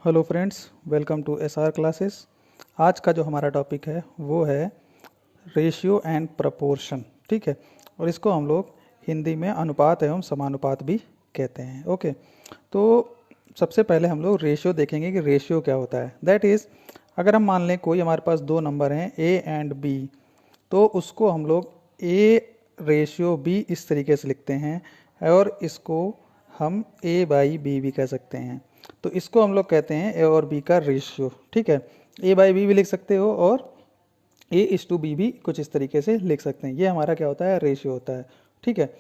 Hello friends, welcome to SR classes. आज का जो हमारा टॉपिक है वो है रेशियो एंड प्रपोर्शन। ठीक है, और इसको हम लोग हिंदी में अनुपात एवं समानुपात भी कहते हैं। ओके, तो सबसे पहले हम लोग रेशियो देखेंगे कि रेशियो क्या होता है। दैट इज़, अगर हम मान लें कोई हमारे पास दो नंबर हैं ए एंड बी, तो उसको हम लोग ए रेशियो बी इस तरीके से लिखते हैं, और इसको हम ए बाई बी भी कह सकते हैं। तो इसको हम लोग कहते हैं ए और बी का रेशियो। ठीक है, ए बाई बी भी लिख सकते हो और ए इस टू बी भी कुछ इस तरीके से लिख सकते हैं। ये हमारा क्या होता है, रेशियो होता है। ठीक है,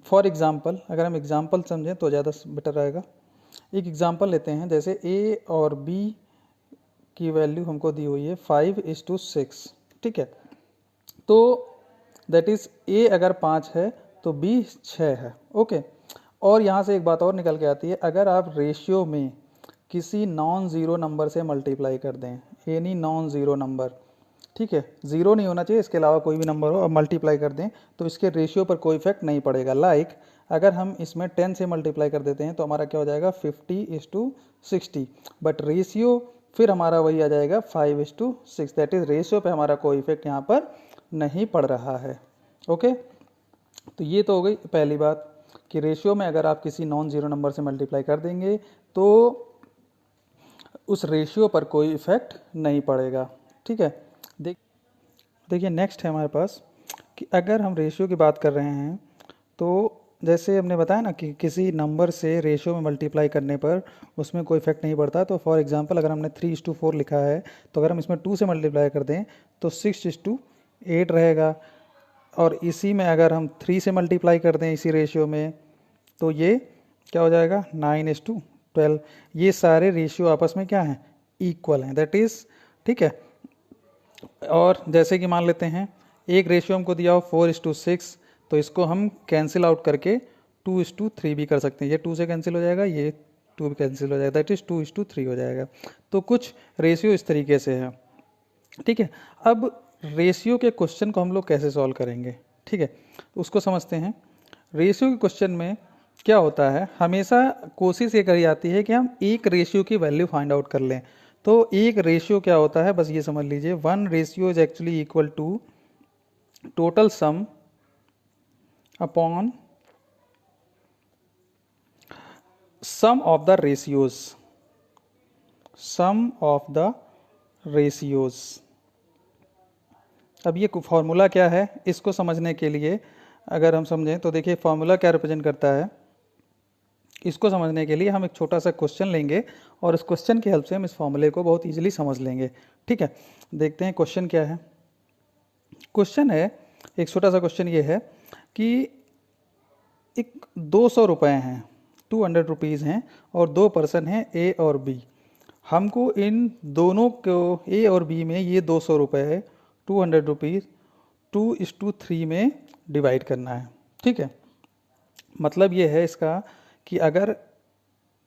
फॉर एग्जाम्पल, अगर हम एग्जाम्पल समझें तो ज़्यादा बेटर रहेगा। एक एग्जाम्पल लेते हैं, जैसे ए और बी की वैल्यू हमको दी हुई है 5:6। ठीक है, तो दैट इज़ ए अगर 5 है तो बी 6 है। ओके, और यहाँ से एक बात और निकल के आती है, अगर आप रेशियो में किसी नॉन ज़ीरो नंबर से मल्टीप्लाई कर दें, एनी नॉन ज़ीरो नंबर, ठीक है, ज़ीरो नहीं होना चाहिए, इसके अलावा कोई भी नंबर हो, अब मल्टीप्लाई कर दें तो इसके रेशियो पर कोई इफेक्ट नहीं पड़ेगा। लाइक अगर हम इसमें 10 से मल्टीप्लाई कर देते हैं तो हमारा क्या हो जाएगा 50:60, बट रेशियो फिर हमारा वही आ जाएगा 5:6। दैट इज़ रेशियो पे हमारा कोई इफेक्ट यहाँ पर नहीं पड़ रहा है। ओके, तो ये तो हो गई पहली बात कि रेशियो में अगर आप किसी नॉन ज़ीरो नंबर से मल्टीप्लाई कर देंगे तो उस रेशियो पर कोई इफेक्ट नहीं पड़ेगा। ठीक है, देखिए नेक्स्ट है हमारे पास कि अगर हम रेशियो की बात कर रहे हैं तो जैसे हमने बताया ना कि किसी नंबर से रेशियो में मल्टीप्लाई करने पर उसमें कोई इफेक्ट नहीं पड़ता। तो फॉर एग्जांपल, अगर हमने 3:4 लिखा है तो अगर हम इसमें 2 से मल्टीप्लाई कर दें तो 6:8 रहेगा, और इसी में अगर हम 3 से मल्टीप्लाई कर दें इसी रेशियो में तो ये क्या हो जाएगा 9:12। ये सारे रेशियो आपस में क्या हैं, इक्वल हैं। दैट इज़, ठीक है, और जैसे कि मान लेते हैं एक रेशियो हमको दिया हो 4:6, तो इसको हम कैंसिल आउट करके 2:3 भी कर सकते हैं। ये 2 से कैंसिल हो जाएगा, ये 2 भी कैंसिल हो जाएगा, दैट इज़ 2:3 हो जाएगा। तो कुछ रेशियो इस तरीके से है। ठीक है, अब रेशियो के क्वेश्चन को हम लोग कैसे सॉल्व करेंगे, ठीक है, तो उसको समझते हैं। रेशियो के क्वेश्चन में क्या होता है, हमेशा कोशिश ये करी जाती है कि हम एक रेशियो की वैल्यू फाइंड आउट कर लें। तो एक रेशियो क्या होता है, बस ये समझ लीजिए, one ratio is actually equal to total sum upon sum of the ratios, sum of the ratios. अब ये फॉर्मूला क्या है, इसको समझने के लिए अगर हम समझें तो देखिए फॉर्मूला क्या रिप्रेजेंट करता है। इसको समझने के लिए हम एक छोटा सा क्वेश्चन लेंगे और इस क्वेश्चन की हेल्प से हम इस फॉर्मूले को बहुत इजीली समझ लेंगे। ठीक है, देखते हैं क्वेश्चन क्या है। क्वेश्चन है, एक छोटा सा क्वेश्चन ये है कि एक 200 रुपये हैं, 200 रुपीज़ हैं, और दो पर्सन हैं ए और बी। हमको इन दोनों को, ए और बी में ये 200 रुपये है, 200 रुपीज़ 2:3 में डिवाइड करना है। ठीक है, मतलब ये है इसका कि अगर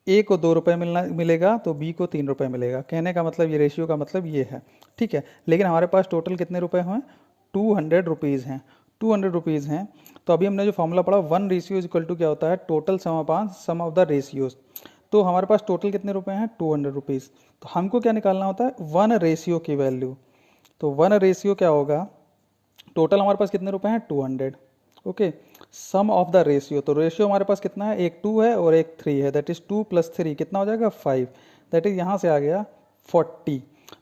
ए को 2 रुपये मिलेगा तो बी को 3 रुपये मिलेगा। कहने का मतलब, ये रेशियो का मतलब ये है। ठीक है, लेकिन हमारे पास टोटल कितने रुपए हुए, 200 रुपीज़ हैं, 200 रुपीज़ हैं। तो अभी हमने जो फॉर्मूला पढ़ा, one ratio is equal to क्या होता है, total sum upon sum of the ratios. तो हमारे पास टोटल कितने रुपए हैं, 200 रुपीज़। तो हमको क्या निकालना होता है, वन रेशियो की वैल्यू। तो वन रेशियो क्या होगा, टोटल हमारे पास कितने रुपए हैं, 200। Okay, sum of the ratio, तो रेशियो हमारे पास कितना है, एक 2 है और एक 3 है, दैट इज 2 + 3 कितना हो जाएगा 5, दैट इज यहाँ से आ गया 40।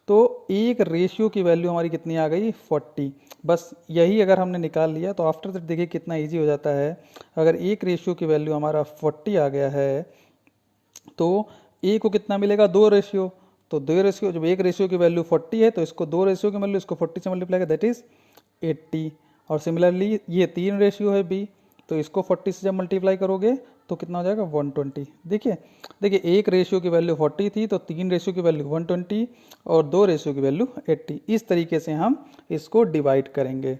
तो एक रेशियो की वैल्यू हमारी कितनी आ गई, 40। बस यही अगर हमने निकाल लिया तो आफ्टर दैट देखिए कितना इजी हो जाता है। अगर एक रेशियो की वैल्यू हमारा 40 आ गया है तो ए को कितना मिलेगा, 2 रेशियो। तो 2 रेशियो, जब एक रेशियो की वैल्यू 40 है तो इसको 2 रेशियो की वैल्यू इसको 40 से मल्टीप्लाई कर, दैट इज 80। और सिमिलरली ये 3 रेशियो है बी, तो इसको 40 से जब मल्टीप्लाई करोगे तो कितना हो जाएगा 120। देखिए देखिए, एक रेशियो की वैल्यू 40 थी तो 3 रेशियो की वैल्यू 120 और 2 रेशियो की वैल्यू 80। इस तरीके से हम इसको डिवाइड करेंगे।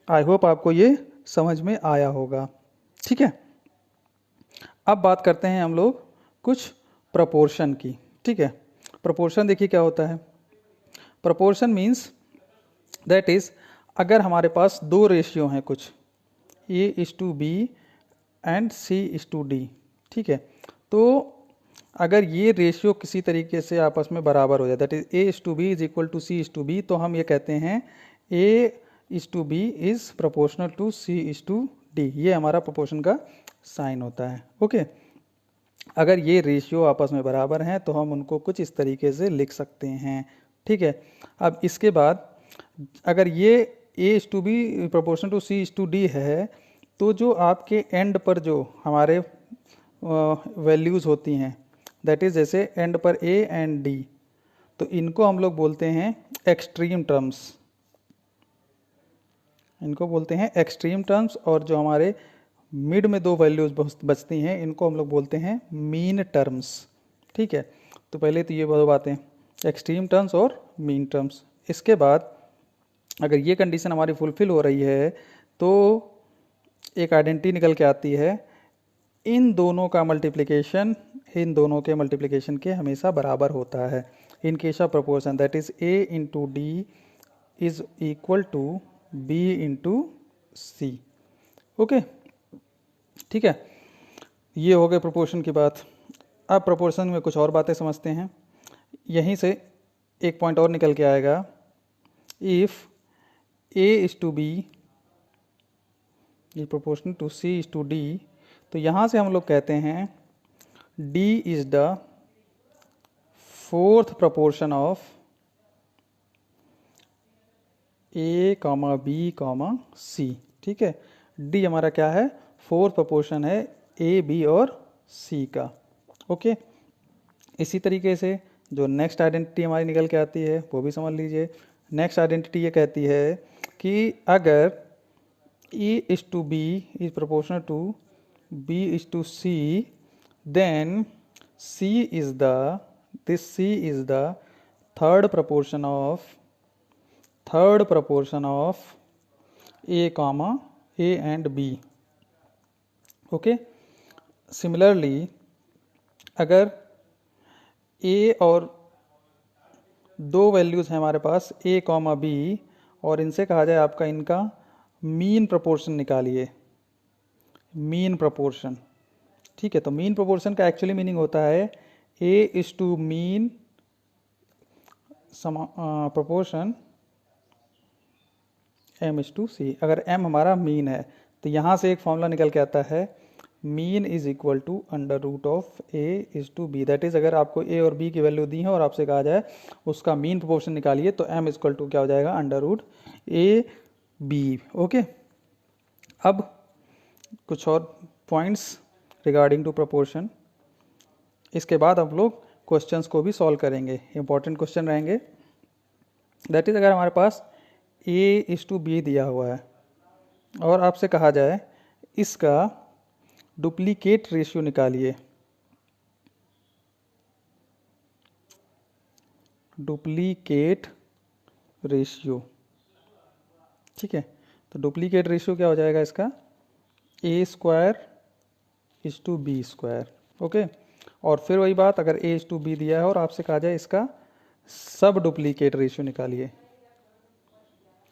आई होप आपको ये समझ में आया होगा। ठीक है, अब बात करते हैं हम लोग कुछ प्रपोर्शन की। ठीक है, प्रपोर्शन देखिए क्या होता है। प्रपोर्शन मीन्स दैट इज, अगर हमारे पास दो रेशियो हैं कुछ, A/B एंड C/D, ठीक है, तो अगर ये रेशियो किसी तरीके से आपस में बराबर हो जाए, that is A:B is equal to C:B, तो हम ये कहते हैं A:B is proportional to C:D। ये हमारा प्रोपोर्शन का साइन होता है। ओके, अगर ये रेशियो आपस में बराबर हैं तो हम उनको कुछ इस तरीके से लिख सकते हैं। ठीक है, अब इसके बाद अगर ये A:B प्रोपोर्शनल टू C:D है, तो जो आपके एंड पर जो हमारे वैल्यूज़ होती हैं, दैट इज़ जैसे एंड पर A एंड D, तो इनको हम लोग बोलते हैं एक्सट्रीम टर्म्स, इनको बोलते हैं एक्सट्रीम टर्म्स। और जो हमारे मिड में दो वैल्यूज़ बचती हैं, इनको हम लोग बोलते हैं मीन टर्म्स। ठीक है, तो पहले तो ये दो बातें, एक्सट्रीम टर्म्स और मीन टर्म्स। इसके बाद अगर ये कंडीशन हमारी फुलफिल हो रही है तो एक आइडेंटिटी निकल के आती है, इन दोनों का मल्टीप्लिकेशन इन दोनों के मल्टीप्लिकेशन के हमेशा बराबर होता है। In case of proportion that is A into D is equal to B into C। Okay, ठीक है, ये हो गए प्रोपोर्शन की बात। अब प्रोपोर्शन में कुछ और बातें समझते हैं। यहीं से एक पॉइंट और निकल के आएगा, if A is to B is proportional to C is to D, तो यहाँ से हम लोग कहते हैं D is the fourth proportion of A, B, C। ठीक है, D हमारा क्या है, फोर्थ प्रोपोर्शन है A, B और C का। ओके, इसी तरीके से जो नेक्स्ट आइडेंटिटी हमारी निकल के आती है वो भी समझ लीजिए। नेक्स्ट आइडेंटिटी ये कहती है कि अगर E is to B is proportional to B is to C, then C is the third proportion of A, A and B। Okay, similarly अगर A और दो वैल्यूज़ हैं हमारे पास A, B, और इनसे कहा जाए आपका इनका मीन प्रोपोर्शन निकालिए, मीन प्रोपोर्शन। ठीक है, तो मीन प्रोपोर्शन का एक्चुअली मीनिंग होता है A is to mean proportion M is to C। अगर M हमारा मीन है तो यहाँ से एक फॉर्मूला निकल के आता है, mean is equal to under root of A is to B। That is अगर आपको A और B की वैल्यू दी है और आपसे कहा जाए उसका मीन प्रोपोर्शन निकालिए, तो M इज इक्वल टू क्या हो जाएगा, under root A B। Okay, अब कुछ और पॉइंट्स रिगार्डिंग टू प्रोपोर्शन। इसके बाद हम लोग क्वेश्चंस को भी सॉल्व करेंगे, इंपॉर्टेंट क्वेश्चन रहेंगे। दैट इज अगर हमारे पास A इज टू B दिया हुआ है और आपसे कहा जाए इसका डुप्लीकेट रेशियो निकालिए, डुप्लीकेट रेशियो। ठीक है, तो डुप्लीकेट रेशियो क्या हो जाएगा इसका, A² is to B²। Okay, और फिर वही बात, अगर A इज टू B दिया है और आपसे कहा जाए इसका सब डुप्लीकेट रेशियो निकालिए,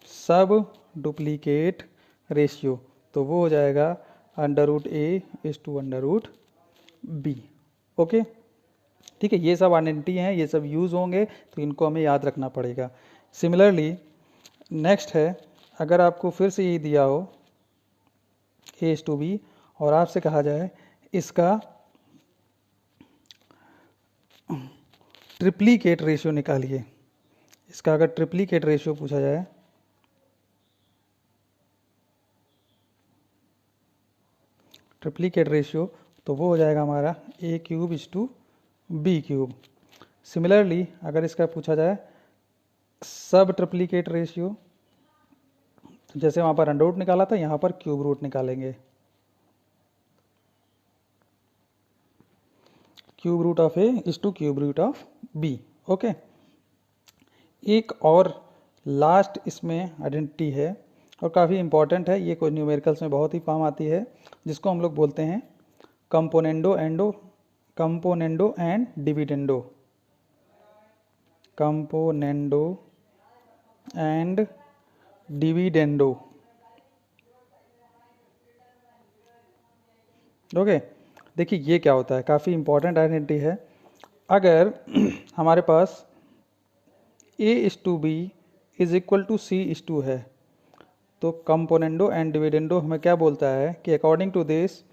सब डुप्लीकेट रेशियो, तो वो हो जाएगा under root A is to under root B। Okay, ठीक है, ये सब आइडेंटिटी हैं, ये सब यूज़ होंगे, तो इनको हमें याद रखना पड़ेगा। सिमिलरली नेक्स्ट है, अगर आपको फिर से यही दिया हो A इज टू B और आपसे कहा जाए इसका ट्रिप्लीकेट रेशियो निकालिए, इसका अगर ट्रिप्लीकेट रेशियो पूछा जाए, ट्रिप्लीकेट रेशियो, तो वो हो जाएगा हमारा A³ is to B³। Similarly अगर इसका पूछा जाए सब ट्रिप्लीकेट रेशियो, जैसे वहाँ पर अंडर रूट निकाला था, यहाँ पर क्यूब रूट निकालेंगे, cube root of A is to cube root of B। Okay, एक और लास्ट इसमें आइडेंटिटी है और काफ़ी इंपॉर्टेंट है, ये कोई न्यूमेरिकल्स में बहुत ही काम आती है, जिसको हम लोग बोलते हैं componendo and dividendo, componendo and dividendo. Okay, देखिए ये क्या होता है, काफ़ी इंपॉर्टेंट आइडेंटिटी है। अगर हमारे पास A is to B is equal to C is to है, तो कंपोनेंडो एंड डिविडेंडो हमें क्या बोलता है कि according to this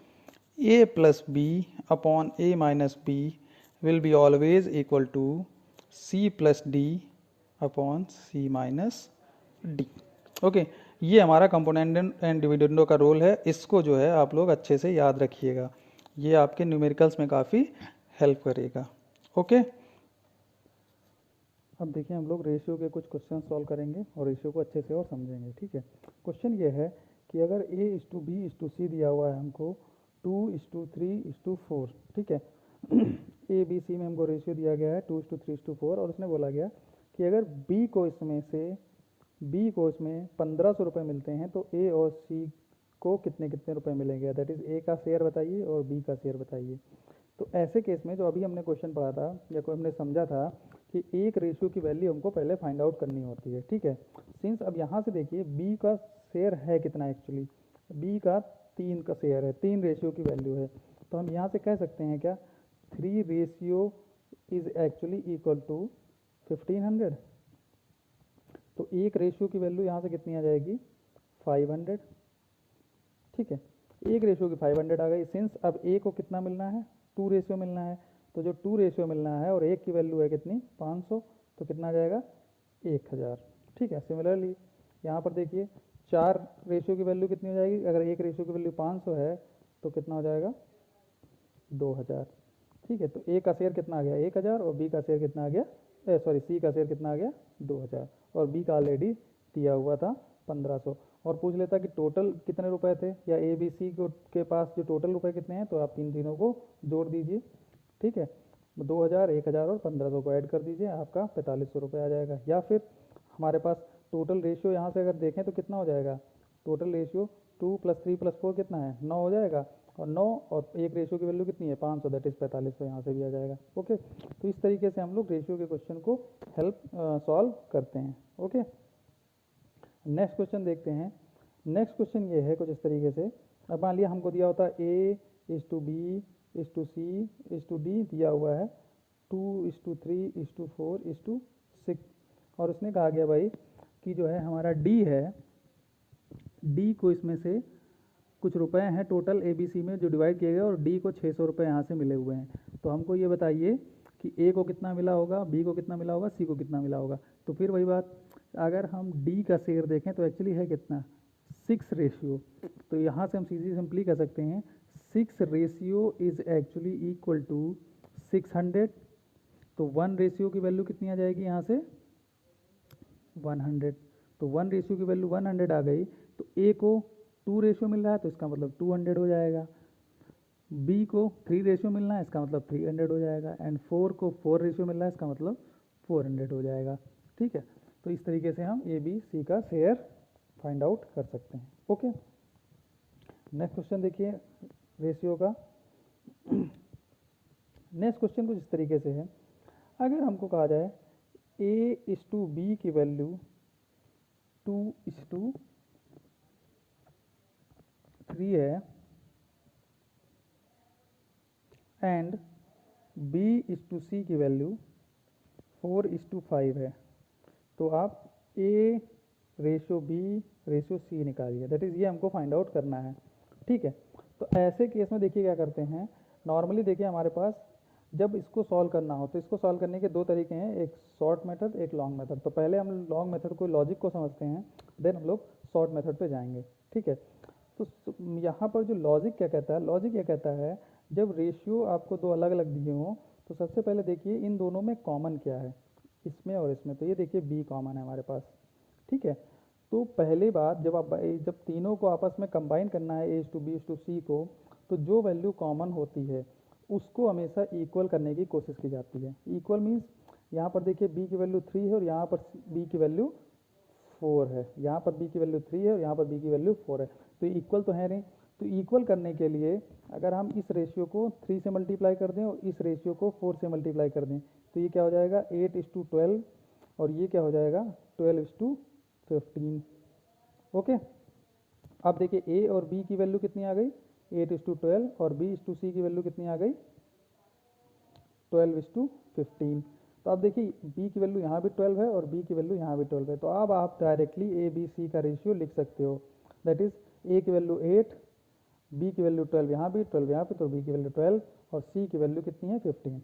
A plus B upon A minus B will be always equal to C plus D upon C minus D. Okay, ये हमारा component and dividendo का रोल है। इसको जो है आप लोग अच्छे से याद रखिएगा, ये आपके न्यूमेरिकल्स में काफ़ी हेल्प करेगा। ओके, अब देखिए हम लोग रेशियो के कुछ क्वेश्चन सॉल्व करेंगे और रेशियो को अच्छे से और समझेंगे। ठीक है, क्वेश्चन ये है कि अगर A is to B is to C दिया हुआ है हमको 2:3:4, ठीक है। ए बी सी में हमको रेशियो दिया गया है 2:3:4 और उसने बोला गया कि अगर बी को इसमें 1500 रुपये मिलते हैं तो ए और सी को कितने कितने रुपए मिलेंगे, दैट इज़ ए का शेयर बताइए और बी का शेयर बताइए। तो ऐसे केस में जो अभी हमने क्वेश्चन पढ़ा था या कोई हमने समझा था कि एक रेशियो की वैल्यू हमको पहले फाइंड आउट करनी होती है। ठीक है, सिंस अब यहाँ से देखिए बी का शेयर है कितना, एक्चुअली बी का 3 का शेयर है, 3 रेशियो की वैल्यू है। तो हम यहाँ से कह सकते हैं क्या 3 ratio is actually equal to 1500। तो एक रेशियो की वैल्यू यहाँ से कितनी आ जाएगी 500। ठीक है, एक रेशियो की 500 आ गई। सिंस अब ए को कितना मिलना है 2 रेशियो मिलना है, तो जो 2 रेशियो मिलना है और एक की वैल्यू है कितनी 500, तो कितना आ जाएगा 1000। ठीक है, सिमिलरली यहाँ पर देखिए 4 रेशियो की वैल्यू कितनी हो जाएगी, अगर एक रेशियो की वैल्यू 500 है तो कितना हो जाएगा 2000। ठीक है, तो ए का शेयर कितना आ गया 1000 और बी का शेयर कितना आ गया, सॉरी सी का शेयर कितना आ गया 2000 और बी का ऑलरेडी दिया हुआ था 1500। और पूछ लेता कि टोटल कितने रुपए थे, या ए बी सी के पास जो टोटल रुपए कितने हैं, तो आप तीनों को जोड़ दीजिए। ठीक है, 2000, 1000 और 1500 को ऐड कर दीजिए, आपका 4500 रुपये आ जाएगा। या फिर हमारे पास टोटल रेशियो यहाँ से अगर देखें तो कितना हो जाएगा, टोटल रेशियो 2 + 3 + 4 कितना है 9 हो जाएगा, और 9 और एक रेशियो की वैल्यू कितनी है 500, दैट इज़ 4500, यहाँ से भी आ जाएगा। ओके, तो इस तरीके से हम लोग रेशियो के क्वेश्चन को सॉल्व करते हैं। ओके, नेक्स्ट क्वेश्चन देखते हैं। नेक्स्ट क्वेश्चन ये है कुछ इस तरीके से, अब मान लिया हमको दिया होता है A is to B is to C is to D दिया हुआ है 2:3:4:6, और उसने कहा गया भाई कि जो है हमारा डी है, डी को इसमें से कुछ रुपए हैं टोटल ए बी सी में जो डिवाइड किए गए और डी को 600 रुपये यहाँ से मिले हुए हैं। तो हमको ये बताइए कि ए को कितना मिला होगा, बी को कितना मिला होगा, सी को कितना मिला होगा। तो फिर वही बात, अगर हम डी का शेयर देखें तो एक्चुअली है कितना 6 रेशियो, तो यहाँ से हम सीधी सिंपली कह सकते हैं 6 ratio is actually equal to 600। तो 1 रेशियो की वैल्यू कितनी आ जाएगी यहाँ से 100। तो 1 रेशियो की वैल्यू 100 आ गई, तो ए को 2 रेशियो मिल रहा है तो इसका मतलब 200 हो जाएगा, बी को 3 रेशियो मिलना है इसका मतलब 300 हो जाएगा, एंड 4 को 4 रेशियो मिल रहा है इसका मतलब 400 हो जाएगा। ठीक है, तो इस तरीके से हम ए बी सी का शेयर फाइंड आउट कर सकते हैं। ओके, नेक्स्ट क्वेश्चन देखिए रेशियो का। नेक्स्ट क्वेश्चन कुछ इस तरीके से है, अगर हमको कहा जाए ए इज टू बी की वैल्यू 2:3 है and B is to C की वैल्यू 4:5 है, तो आप A ratio B ratio C निकालिए, दैट इज़ ये हमको फाइंड आउट करना है। ठीक है, तो ऐसे केस में देखिए क्या करते हैं, नॉर्मली देखिए हमारे पास जब इसको सॉल्व करना हो तो इसको सॉल्व करने के 2 तरीके हैं, एक शॉर्ट मेथड एक लॉन्ग मेथड। तो पहले हम लॉन्ग मेथड को लॉजिक को समझते हैं, देन हम लोग शॉर्ट मेथड पे जाएंगे। ठीक है, तो यहाँ पर जो लॉजिक क्या कहता है, लॉजिक क्या कहता है, जब रेशियो आपको 2 अलग अलग दिए हों तो सबसे पहले देखिए इन दोनों में कॉमन क्या है, इसमें और इसमें। तो ये देखिए बी कॉमन है हमारे पास। ठीक है, तो पहली बात जब तीनों को आपस में कंबाइन करना है ए टू बी टू सी को, तो जो वैल्यू कॉमन होती है उसको हमेशा इक्वल करने की कोशिश की जाती है। इक्वल मीन्स यहाँ पर देखिए बी की वैल्यू 3 है और यहाँ पर बी की वैल्यू 4 है, यहाँ पर बी की वैल्यू 3 है और यहाँ पर बी की वैल्यू 4 है, तो इक्वल तो है नहीं। तो इक्वल करने के लिए अगर हम इस रेशियो को 3 से मल्टीप्लाई कर दें और इस रेशियो को 4 से मल्टीप्लाई कर दें तो ये क्या हो जाएगा 8:12, और ये क्या हो जाएगा 12:15। ओके, अब देखिए ए और बी की वैल्यू कितनी आ गई 8:12 और बी टू सी की वैल्यू कितनी आ गई 12:15। तो अब देखिए b की वैल्यू यहाँ भी 12 है और b की वैल्यू यहाँ भी 12 है, तो अब आप डायरेक्टली ए बी सी का रेशियो लिख सकते हो। दैट इज़ a की वैल्यू 8, b की वैल्यू 12 यहाँ भी, 12 यहाँ पे, तो b की वैल्यू 12 और c की वैल्यू कितनी है 15।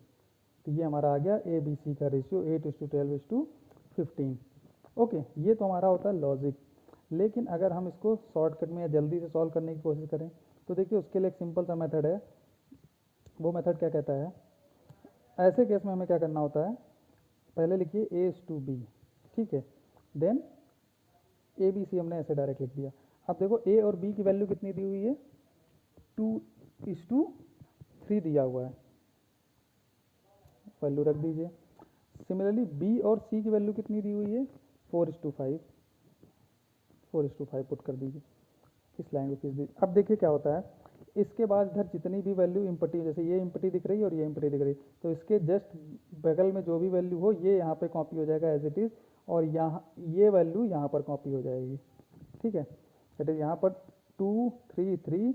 तो ये हमारा आ गया ए बी सी का रेशियो 8:12:15। ओके, ये तो हमारा होता है लॉजिक। लेकिन अगर हम इसको शॉर्टकट में या जल्दी से सॉल्व करने की कोशिश करें तो देखिए उसके लिए एक सिंपल सा मेथड है। वो मेथड क्या कहता है, ऐसे केस में हमें क्या करना होता है, पहले लिखिए ए इज टू बी, ठीक है, देन ए बी सी हमने ऐसे डायरेक्ट लिख दिया। अब देखो ए और बी की वैल्यू कितनी दी हुई है, 2:3 दिया हुआ है, वैल्यू रख दीजिए। सिमिलरली बी और सी की वैल्यू कितनी दी हुई है, 4:5, 4:5 पुट कर दीजिए, इस लाइन को खींच दीजिए। अब देखिए क्या होता है, इसके बाद इधर जितनी भी वैल्यू इम्पटी, जैसे ये इम्पटी दिख रही है और ये इम्पटी दिख रही है, तो इसके जस्ट बगल में जो भी वैल्यू हो ये यहाँ पे कॉपी हो जाएगा एज इट इज़, और यहाँ ये वैल्यू यहाँ पर कॉपी हो जाएगी, ठीक है। दैट इज यहाँ पर 2 3 3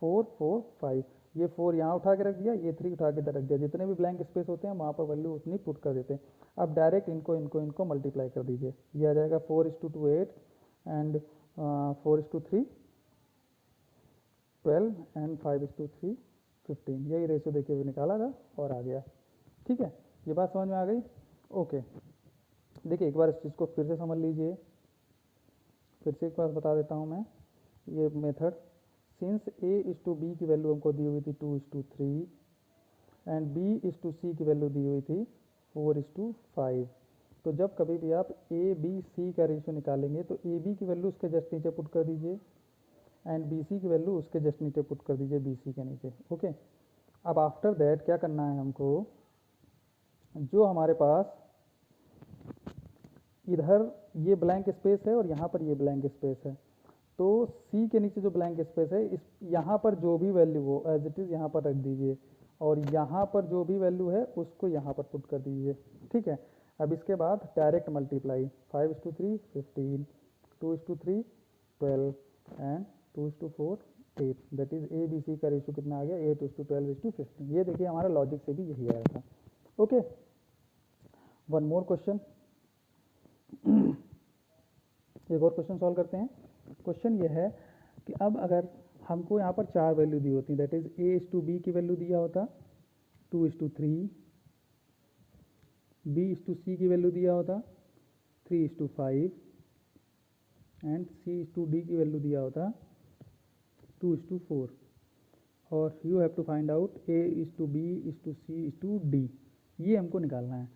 4 4 5, ये 4 यहाँ उठा के रख दिया, ये 3 उठा के इधर रख दिया, जितने भी ब्लैंक स्पेस होते हैं वहाँ पर वैल्यू उतनी पुट कर देते हैं। अब डायरेक्ट इनको इनको इनको मल्टीप्लाई कर दीजिए, ये आ जाएगा 4:2 8 एंड 4:3 12 एंड 5:3 15, यही रेशियो देखिए हुए निकाला था और आ गया, ठीक है। ये बात समझ में आ गई। ओके, देखिए एक बार इस चीज़ को फिर से समझ लीजिए, फिर से एक बार बता देता हूँ मैं ये method. Since A is to B की वैल्यू हमको दी हुई थी 2:3 and B is to C की वैल्यू दी हुई थी 4:5, तो जब कभी भी आप ए बी सी का रेशियो निकालेंगे तो ए बी की वैल्यू उसके जस्ट नीचे पुट कर दीजिए एंड बी सी की वैल्यू उसके जस्ट नीचे पुट कर दीजिए बी सी के नीचे। ओके, अब आफ्टर दैट क्या करना है हमको, जो हमारे पास इधर ये ब्लैंक स्पेस है और यहाँ पर ये ब्लैंक स्पेस है, तो सी के नीचे जो ब्लैंक स्पेस है इस यहाँ पर जो भी वैल्यू हो एज इट इज़ यहाँ पर रख दीजिए, और यहाँ पर जो भी वैल्यू है उसको यहाँ पर पुट कर दीजिए, ठीक है। अब इसके बाद direct multiply, 5:3 15, 2:3 12 and 2:4 8, that is A B C का रेशियो कितना आ गया 8:12:15। ये देखिए हमारा लॉजिक से भी यही आया था। ओके, वन मोर क्वेश्चन, एक और क्वेश्चन सॉल्व करते हैं। क्वेश्चन ये है कि अब अगर हमको यहाँ पर 4 वैल्यू दी होती, that is A is to B की वैल्यू दिया होता 2:3, बी इज टू सी की वैल्यू दिया होता 3:5 and C is to D की वैल्यू दिया होता 2:4, और you have to find out A is to B is to C is to D, ये हमको निकालना है,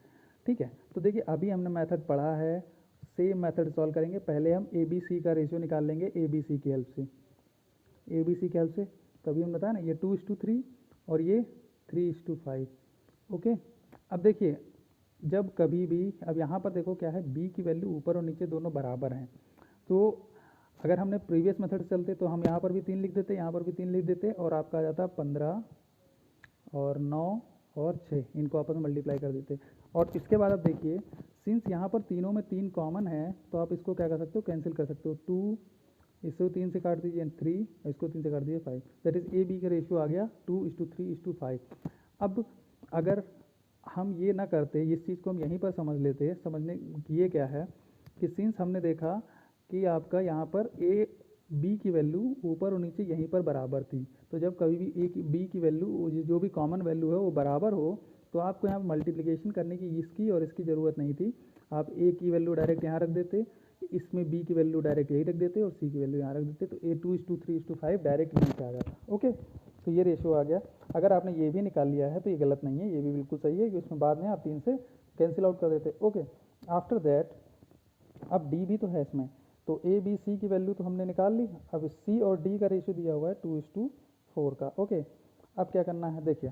ठीक है। तो देखिए अभी हमने मेथड पढ़ा है, सेम मेथड सॉल्व करेंगे। पहले हम ए बी सी का रेशियो निकाल लेंगे ए बी सी की हेल्प से, ए बी सी की हेल्प से, तभी हम बताया ना ये 2:3 और ये 3:5। ओके, अब देखिए जब कभी भी, अब यहाँ पर देखो क्या है, बी की वैल्यू ऊपर और नीचे दोनों बराबर हैं, तो अगर हमने प्रीवियस मेथड से चलते तो हम यहाँ पर भी 3 लिख देते, यहाँ पर भी 3 लिख देते, और आपका आ जाता 15 और 9 और 6, इनको आपस में मल्टीप्लाई कर देते। और इसके बाद आप देखिए सिंस यहाँ पर तीनों में 3 कॉमन है, तो आप इसको क्या कर सकते हो, कैंसिल कर सकते हो। 2 इसको 3 से काट दीजिए, 3 इसको 3 से काट दीजिए 5, दैट इज ए बी का रेशियो आ गया 2:3:5। अब अगर हम ये ना करते, इस चीज़ को हम यहीं पर समझ लेते, समझने ये क्या है कि सिंस हमने देखा कि आपका यहाँ पर ए बी की वैल्यू ऊपर और नीचे यहीं पर बराबर थी, तो जब कभी भी ए की बी की वैल्यू जो भी कॉमन वैल्यू है वो बराबर हो, तो आपको यहाँ मल्टीप्लिकेशन करने की इसकी और इसकी ज़रूरत नहीं थी। आप ए की वैल्यू डायरेक्ट यहाँ रख देते, इसमें बी की वैल्यू डायरेक्ट यही रख देते और सी की वैल्यू यहाँ रख देते, तो ए 2:3:5 डायरेक्ट नीचे आ जाता। ओके, तो ये रेशियो आ गया। अगर आपने ये भी निकाल लिया है तो ये गलत नहीं है, ये भी बिल्कुल सही है कि उसमें बाद में आप 3 से कैंसिल आउट कर देते। ओके, आफ्टर दैट अब डी भी तो है इसमें, तो ए बी सी की वैल्यू तो हमने निकाल ली। अब सी और डी का रेशियो दिया हुआ है 2:4 का। ओके, अब क्या करना है देखिए,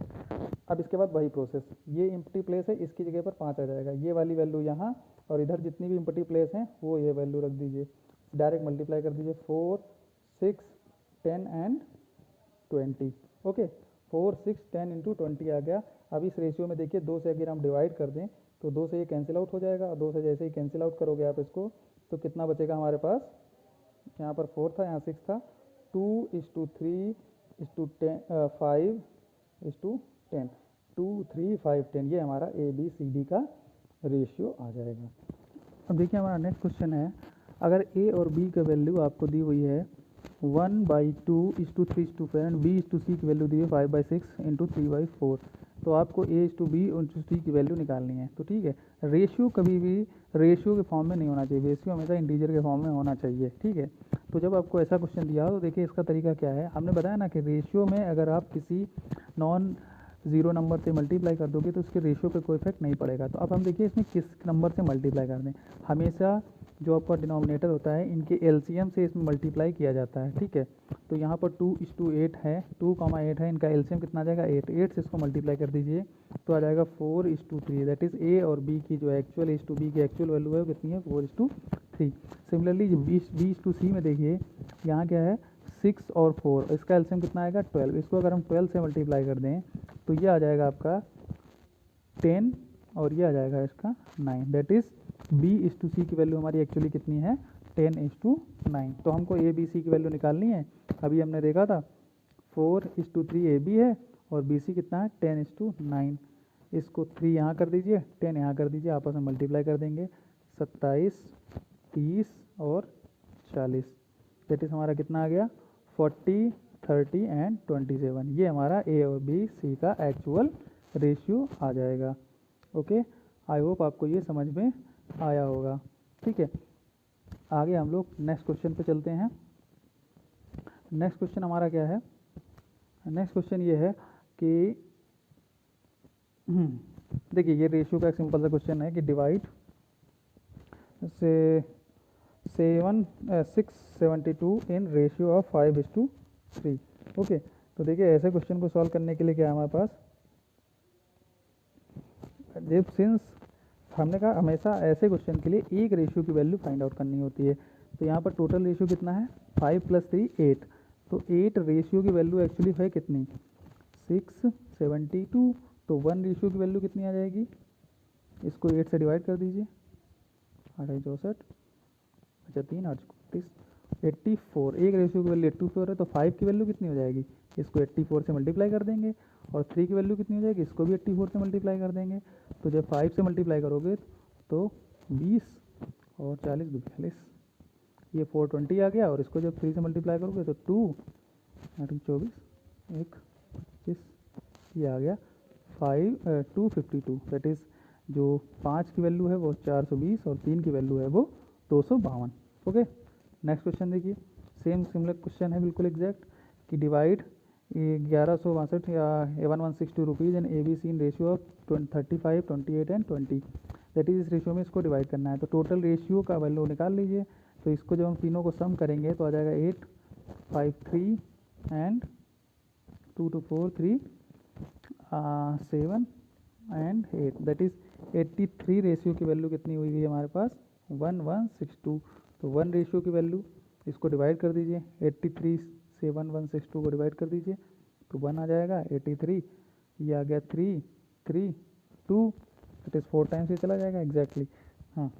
अब इसके बाद वही प्रोसेस, ये इम्पटी प्लेस है, इसकी जगह पर 5 आ जाएगा, ये वाली वैल्यू यहाँ, और इधर जितनी भी इम्पटी प्लेस हैं वो ये वैल्यू रख दीजिए, डायरेक्ट मल्टीप्लाई कर दीजिए 4 6 10 एंड 20। ओके, 4 6 10 इंटू 20 आ गया। अब इस रेशियो में देखिए 2 से अगर हम डिवाइड कर दें तो 2 से ये कैंसिल आउट हो जाएगा, 2 से जैसे ही कैंसिल आउट करोगे आप इसको, तो कितना बचेगा हमारे पास, यहाँ पर 4 था, यहाँ 6 था, 2:3:10 5:10, 2 3 5 10, ये हमारा ABCD का रेशियो आ जाएगा। अब देखिए हमारा नेक्स्ट क्वेश्चन है, अगर A और B का वैल्यू आपको दी हुई है 1/2:3:4 एंड B/C की वैल्यू दी है 5/6 इंटू 3/4, तो आपको A/B/C की वैल्यू निकालनी है। तो ठीक है, रेशियो कभी भी रेशियो के फॉर्म में नहीं होना चाहिए, रेशियो हमेशा इंटीजर के फॉर्म में होना चाहिए। ठीक है, तो जब आपको ऐसा क्वेश्चन दिया हो तो देखिए इसका तरीका क्या है। हमने बताया ना कि रेशियो में अगर आप किसी नॉन ज़ीरो नंबर से मल्टीप्लाई कर दोगे तो उसके रेशियो पे कोई इफेक्ट नहीं पड़ेगा। तो अब हम देखिए इसमें किस नंबर से मल्टीप्लाई कर दें। हमेशा जो आपका डिनोमिनेटर होता है इनके एलसीएम से इसमें मल्टीप्लाई किया जाता है। ठीक है, तो यहाँ पर 2:8 है, 2,8 है, इनका एलसीएम कितना आ जाएगा 8 से इसको मल्टीप्लाई कर दीजिए तो आ जाएगा 4:3। दैट इज़ ए और बी की जो एक्चुअल A/B की एक्चुअल वैल्यू है वो कितनी है 4:3। सिमिलरली जो B/C में देखिए यहाँ क्या है 6 और 4, इसका एलसीएम कितना आएगा 12। इसको अगर हम 12 से मल्टीप्लाई कर दें तो ये आ जाएगा आपका 10 और ये आ जाएगा इसका 9। दैट इज़ B/C की वैल्यू हमारी एक्चुअली कितनी है 10:9। तो हमको ABC की वैल्यू निकालनी है। अभी हमने देखा था 4:3 AB है और BC कितना है 10:9। इसको 3 यहाँ कर दीजिए, 10 यहाँ कर दीजिए, आपस में मल्टीप्लाई कर देंगे 27, 30 और 40। दैट इज़ हमारा कितना आ गया 40, 30 एंड 27। ये हमारा A और BC का एक्चुअल रेशियो आ जाएगा। ओके, आई होप आपको ये समझ में आया होगा। ठीक है, आगे हम लोग नेक्स्ट क्वेश्चन पे चलते हैं। नेक्स्ट क्वेश्चन हमारा क्या है, नेक्स्ट क्वेश्चन ये है कि देखिए ये रेशियो का एक सिंपल सा क्वेश्चन है कि डिवाइड से 672 इन रेशियो ऑफ 5:3। ओके, तो देखिए ऐसे क्वेश्चन को सॉल्व करने के लिए क्या है हमारे पास, जब सिंस हमने कहा हमेशा ऐसे क्वेश्चन के लिए एक रेशियो की वैल्यू फाइंड आउट करनी होती है। तो यहाँ पर टोटल रेशियो कितना है 5 + 3 8, तो 8 रेशियो की वैल्यू एक्चुअली है कितनी 672। तो 1 रेशियो की वैल्यू कितनी आ जाएगी, इसको 8 से डिवाइड कर दीजिए, 8 64, अच्छा 3 8 34, 84। एक रेशियो की वैल्यू 84 है, तो 5 की वैल्यू कितनी हो जाएगी, इसको 84 से मल्टीप्लाई कर देंगे, और 3 की वैल्यू कितनी हो जाएगी, इसको भी 84 से मल्टीप्लाई कर देंगे। तो जब 5 से मल्टीप्लाई करोगे तो 20 और 40 2 42, ये 420 आ गया। और इसको जब 3 से मल्टीप्लाई करोगे तो 2 24 1 25, ये आ गया 252। दैट इज़ जो 5 की वैल्यू है वो 420 और 3 की वैल्यू है वो 252। ओके, नेक्स्ट क्वेश्चन देखिए, सेम सिमिलर क्वेश्चन है बिल्कुल एग्जैक्ट कि डिवाइड 1162 या 1162 rupees and ABC in ratio of 35, 28 and 20। That is इस रेशियो में इसको डिवाइड करना है। तो टोटल रेशियो का वैल्यू निकाल लीजिए। तो इसको जब हम तीनों को सम करेंगे तो आ जाएगा 8, 5, 3 and 2 2 4 3 7 and 8। That is 83 ratio की वैल्यू कितनी हुई है हमारे पास 1162। तो 1 रेशियो की वैल्यू, इसको डिवाइड कर दीजिए, 83 से 1162 को डिवाइड कर दीजिए तो 1 आ जाएगा 83। ये आ गया 3 3 2, इट इज़ 4 टाइम्स ये चला जाएगा एग्जैक्टली, हाँ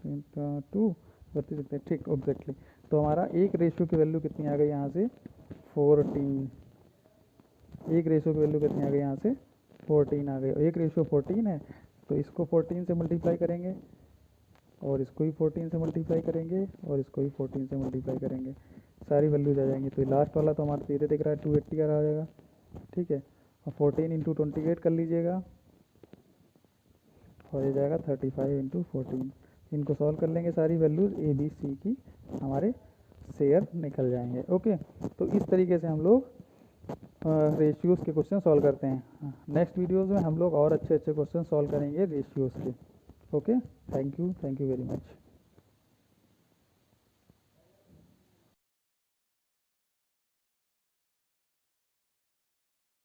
2 बत्तीस सकते हैं, ठीक एग्जैक्टली। तो हमारा एक रेशियो की वैल्यू कितनी आ गई यहाँ से 14। एक रेशियो की वैल्यू कितनी आ गई यहाँ से 14 आ गई। एक रेशियो 14 है तो इसको 14 से मल्टीप्लाई करेंगे और इसको ही 14 से मल्टीप्लाई करेंगे और इसको ही 14 से मल्टीप्लाई करेंगे, सारी वैल्यूज आ जाएंगी। तो लास्ट वाला तो हमारा सीधे दिख रहा है 280 का आ जाएगा। ठीक है, और 14 × 28 कर लीजिएगा और ये जाएगा 35 × 14। इनको सॉल्व कर लेंगे, सारी वैल्यूज़ ABC की हमारे शेयर निकल जाएंगे। ओके, तो इस तरीके से हम लोग रेशियोज़ के क्वेश्चन सॉल्व करते हैं। नेक्स्ट वीडियोज़ में हम लोग और अच्छे अच्छे क्वेश्चन सॉल्व करेंगे रेशियोज़ के। Okay, thank you very much.